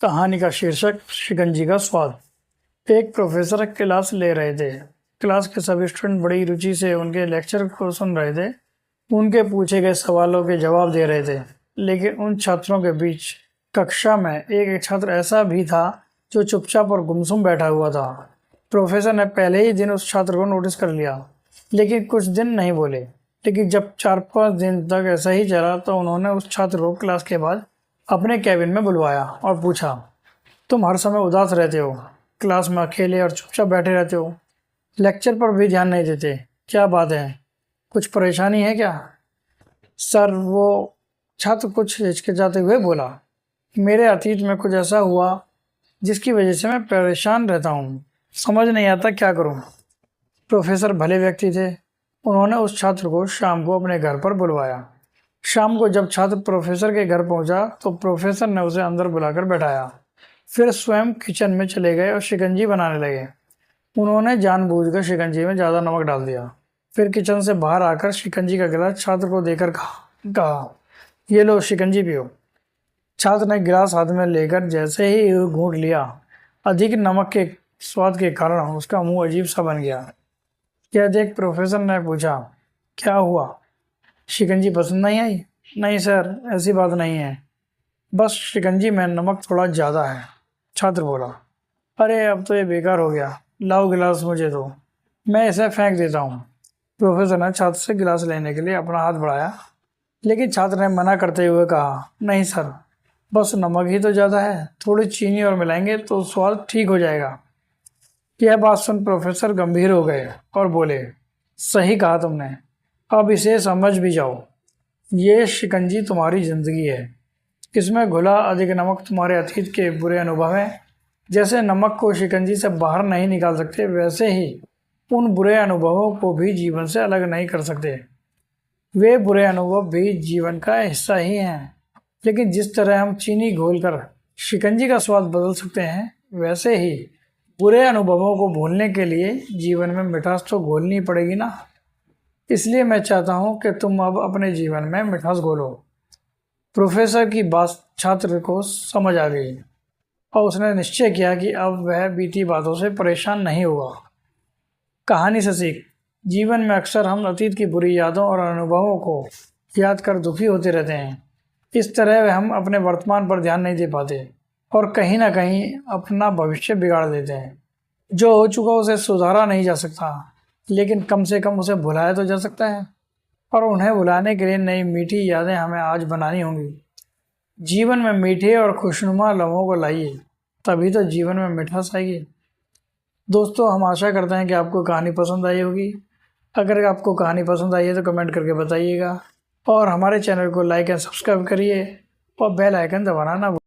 कहानी का शीर्षक शिकंजी का स्वाद। एक प्रोफेसर क्लास ले रहे थे। क्लास के सभी स्टूडेंट बड़ी रुचि से उनके लेक्चर को सुन रहे थे। उनके पूछे गए सवालों के जवाब दे रहे थे। लेकिन उन छात्रों के बीच कक्षा में एक छात्र ऐसा भी था जो चुपचाप और गुमसुम बैठा हुआ था। प्रोफेसर ने पहले ही दिन उस छात्र को नोटिस कर लिया, लेकिन कुछ दिन नहीं बोले। लेकिन जब 4-5 दिन तक ऐसा ही चला तो उन्होंने उस छात्र को क्लास के बाद अपने कैबिन में बुलवाया और पूछा, तुम हर समय उदास रहते हो, क्लास में अकेले और चुपचाप बैठे रहते हो, लेक्चर पर भी ध्यान नहीं देते, क्या बात है, कुछ परेशानी है क्या? सर, वो छात्र कुछ हिचकिचाते हुए बोला, मेरे अतीत में कुछ ऐसा हुआ जिसकी वजह से मैं परेशान रहता हूँ, समझ नहीं आता क्या करूँ। प्रोफेसर भले व्यक्ति थे। उन्होंने उस छात्र को शाम को अपने घर पर बुलवाया। शाम को जब छात्र प्रोफेसर के घर पहुंचा तो प्रोफेसर ने उसे अंदर बुलाकर बैठाया। फिर स्वयं किचन में चले गए और शिकंजी बनाने लगे। उन्होंने जानबूझकर शिकंजी में ज़्यादा नमक डाल दिया। फिर किचन से बाहर आकर शिकंजी का गिलास छात्र को देकर कहा, ये लो शिकंजी पियो। छात्र ने गिलास हाथ में लेकर जैसे ही घूंट लिया, अधिक नमक के स्वाद के कारण उसका मुंह अजीब सा बन गया। यह देख प्रोफेसर ने पूछा, क्या हुआ, शिकंजी पसंद नहीं आई? नहीं सर, ऐसी बात नहीं है, बस शिकंजी में नमक थोड़ा ज़्यादा है, छात्र बोला। अरे अब तो ये बेकार हो गया, लाओ गिलास मुझे दो, मैं इसे फेंक देता हूँ। प्रोफेसर ने छात्र से गिलास लेने के लिए अपना हाथ बढ़ाया, लेकिन छात्र ने मना करते हुए कहा, नहीं सर, बस नमक ही तो ज़्यादा है, थोड़ी चीनी और मिलाएंगे तो स्वाद ठीक हो जाएगा। यह बात सुन प्रोफेसर गंभीर हो गए और बोले, सही कहा तुमने, अब इसे समझ भी जाओ। ये शिकंजी तुम्हारी ज़िंदगी है, इसमें घुला अधिक नमक तुम्हारे अतीत के बुरे अनुभव हैं। जैसे नमक को शिकंजी से बाहर नहीं निकाल सकते, वैसे ही उन बुरे अनुभवों को भी जीवन से अलग नहीं कर सकते। वे बुरे अनुभव भी जीवन का हिस्सा ही हैं। लेकिन जिस तरह हम चीनी घोलकर शिकंजी का स्वाद बदल सकते हैं, वैसे ही बुरे अनुभवों को भूलने के लिए जीवन में मिठास तो घोलनी पड़ेगी ना। इसलिए मैं चाहता हूँ कि तुम अब अपने जीवन में मिठास घोलो। प्रोफेसर की बात छात्र को समझ आ गई और उसने निश्चय किया कि अब वह बीती बातों से परेशान नहीं होगा। कहानी से सीख, जीवन में अक्सर हम अतीत की बुरी यादों और अनुभवों को याद कर दुखी होते रहते हैं। इस तरह हम अपने वर्तमान पर ध्यान नहीं दे पाते और कहीं ना कहीं अपना भविष्य बिगाड़ देते हैं। जो हो चुका उसे सुधारा नहीं जा सकता, लेकिन कम से कम उसे भुलाया तो जा सकता है, और उन्हें भुलाने के लिए नई मीठी यादें हमें आज बनानी होंगी। जीवन में मीठे और खुशनुमा लम्हों को लाइए, तभी तो जीवन में मिठास आएगी। दोस्तों, हम आशा करते हैं कि आपको कहानी पसंद आई होगी। अगर आपको कहानी पसंद आई है तो कमेंट करके बताइएगा और हमारे चैनल को लाइक एंड सब्सक्राइब करिए और बेल आइकन दबाना ना